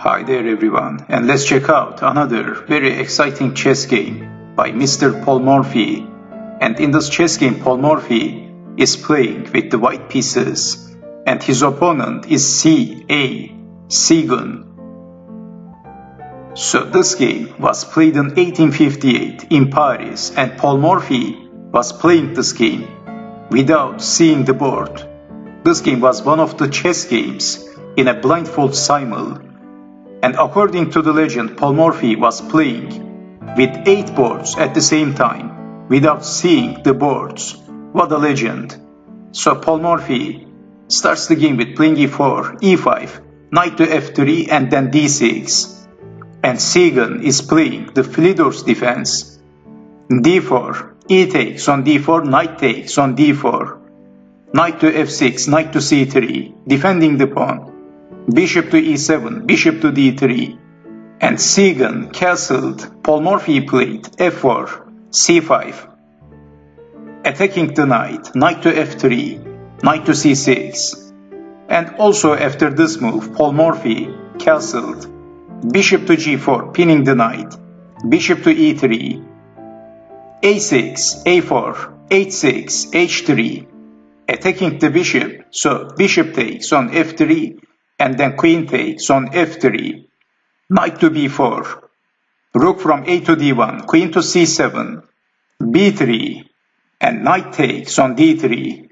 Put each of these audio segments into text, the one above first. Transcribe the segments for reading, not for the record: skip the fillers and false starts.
Hi there everyone, and let's check out another very exciting chess game by Mr. Paul Morphy. And in this chess game, Paul Morphy is playing with the white pieces, and his opponent is A Seguin. So this game was played in 1858 in Paris, and Paul Morphy was playing this game without seeing the board. This game was one of the chess games in a blindfold simul. And according to the legend, Paul Morphy was playing with 8 boards at the same time without seeing the boards. What a legend. So Paul Morphy starts the game with playing e4, e5, knight to f3 and then d6. And Seguin is playing the Philidor's defense. d4, e takes on d4, knight takes on d4. Knight to f6, knight to c3, defending the pawn. Bishop to e7, bishop to d3, and Seguin castled. Paul Morphy played f4, c5, attacking the knight, knight to f3, knight to c6, and also after this move, Paul Morphy castled. Bishop to g4, pinning the knight, bishop to e3, a6, a4, h6, h3, attacking the bishop, so bishop takes on f3, and then queen takes on f3, knight to b4, rook from a to d1, queen to c7, b3, and knight takes on d3,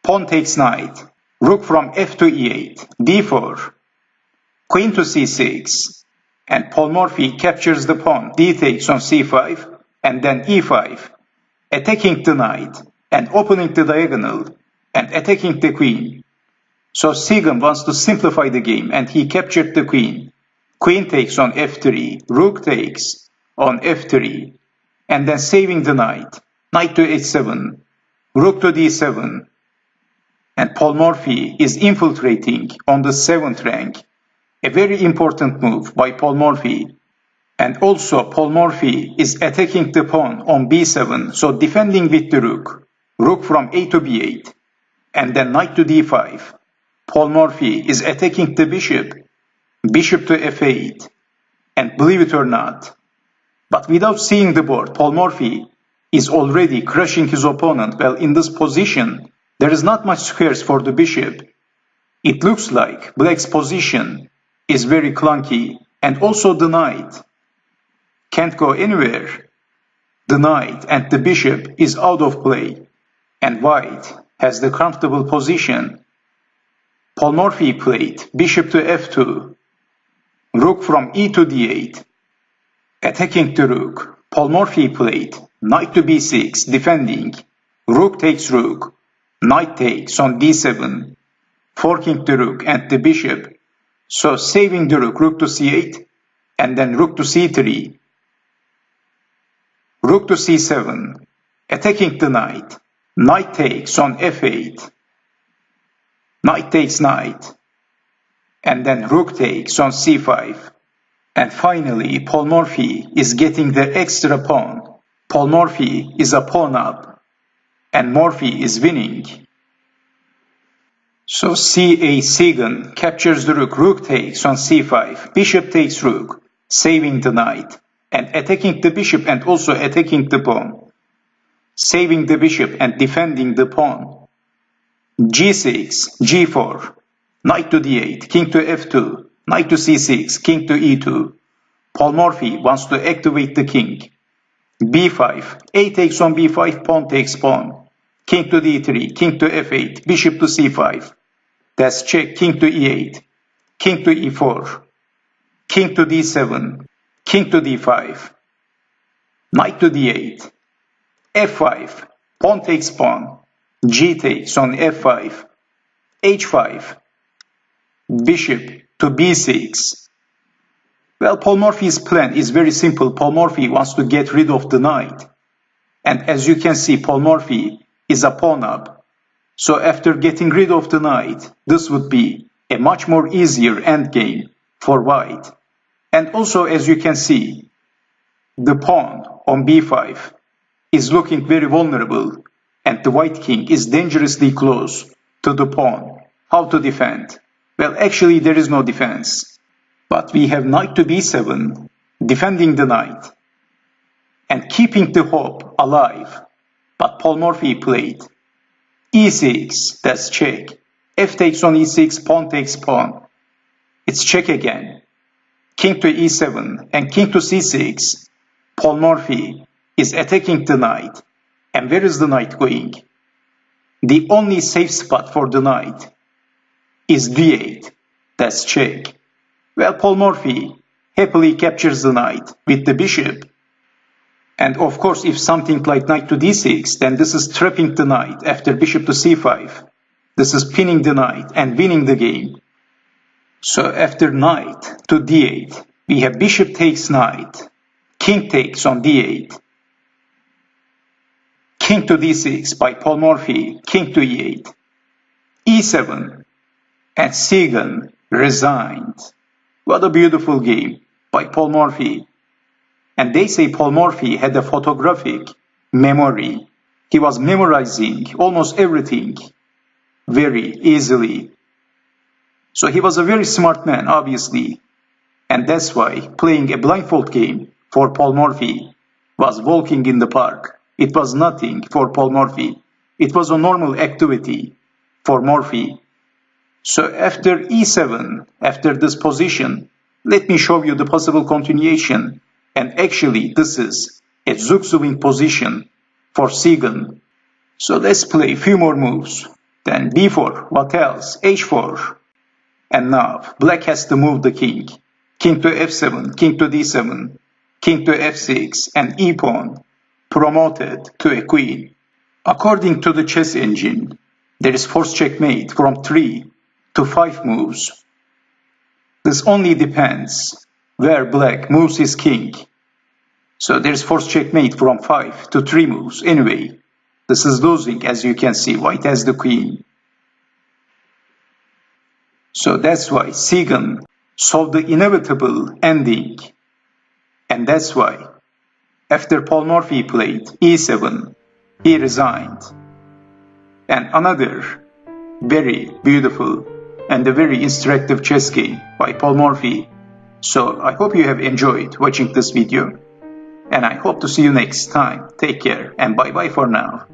pawn takes knight, rook from f to e8, d4, queen to c6, and Paul Morphy captures the pawn, d takes on c5, and then e5, attacking the knight, and opening the diagonal, and attacking the queen. So Seguin wants to simplify the game, and he captured the queen. Queen takes on f3, rook takes on f3, and then saving the knight. Knight to h7, rook to d7, and Paul Morphy is infiltrating on the 7th rank. A very important move by Paul Morphy. And also Paul Morphy is attacking the pawn on b7, so defending with the rook. Rook from a to b8, and then knight to d5. Paul Morphy is attacking the bishop, bishop to f8, and believe it or not, but without seeing the board, Paul Morphy is already crushing his opponent. Well, in this position, there is not much squares for the bishop. It looks like black's position is very clunky, and also the knight can't go anywhere. The knight and the bishop is out of play, and white has the comfortable position. Paul Morphy played bishop to f2, rook from e to d8, attacking the rook. Paul Morphy played knight to b6, defending, rook takes rook, knight takes on d7, forking the rook and the bishop, so saving the rook, rook to c8, and then rook to c3, rook to c7, attacking the knight, knight takes on f8, knight takes knight, and then rook takes on c5. And finally, Paul Morphy is getting the extra pawn. Paul Morphy is a pawn up, and Morphy is winning. So A Seguin captures the rook, rook takes on c5, bishop takes rook, saving the knight, and attacking the bishop and also attacking the pawn, saving the bishop and defending the pawn. g6, g4, knight to d8, king to f2, knight to c6, king to e2. Paul Morphy wants to activate the king. b5, a takes on b5, pawn takes pawn, king to d3, king to f8, bishop to c5. That's check, king to e8, king to e4, king to d7, king to d5, knight to d8, f5, pawn takes pawn, g takes on f5, h5, bishop to b6. Well, Paul Morphy's plan is very simple. Paul Morphy wants to get rid of the knight. And as you can see, Paul Morphy is a pawn up. So after getting rid of the knight, this would be a much more easier endgame for white. And also, as you can see, the pawn on b5 is looking very vulnerable, and the white king is dangerously close to the pawn. How to defend? Well, actually there is no defense. But we have knight to b7, defending the knight and keeping the hope alive. But Paul Morphy played e6, that's check. F takes on e6, pawn takes pawn. It's check again. King to e7 and king to c6. Paul Morphy is attacking the knight. And where is the knight going? The only safe spot for the knight is d8, that's check. Well, Paul Morphy happily captures the knight with the bishop. And of course, if something like knight to d6, then this is trapping the knight after bishop to c5. This is pinning the knight and winning the game. So after knight to d8, we have bishop takes knight, king takes on d8, king to d6 by Paul Morphy, king to e8, e7, and Seguin resigned. What a beautiful game by Paul Morphy. And they say Paul Morphy had a photographic memory. He was memorizing almost everything very easily. So he was a very smart man, obviously. And that's why playing a blindfold game for Paul Morphy was walking in the park. It was nothing for Paul Morphy. It was a normal activity for Morphy. So after e7, after this position, let me show you the possible continuation. And actually, this is a zugzwing position for Seguin. So let's play a few more moves. Then b4, what else? h4. And now, black has to move the king. King to f7, king to d7, king to f6, and e-pawn promoted to a queen. According to the chess engine, there is forced checkmate from 3 to 5 moves. This only depends where black moves his king. So there's forced checkmate from 5 to 3 moves. Anyway, this is losing, as you can see. White has the queen. So that's why Seguin saw the inevitable ending. And that's why, after Paul Morphy played e7, he resigned. And another very beautiful and a very instructive chess game by Paul Morphy. So I hope you have enjoyed watching this video. And I hope to see you next time. Take care and bye bye for now.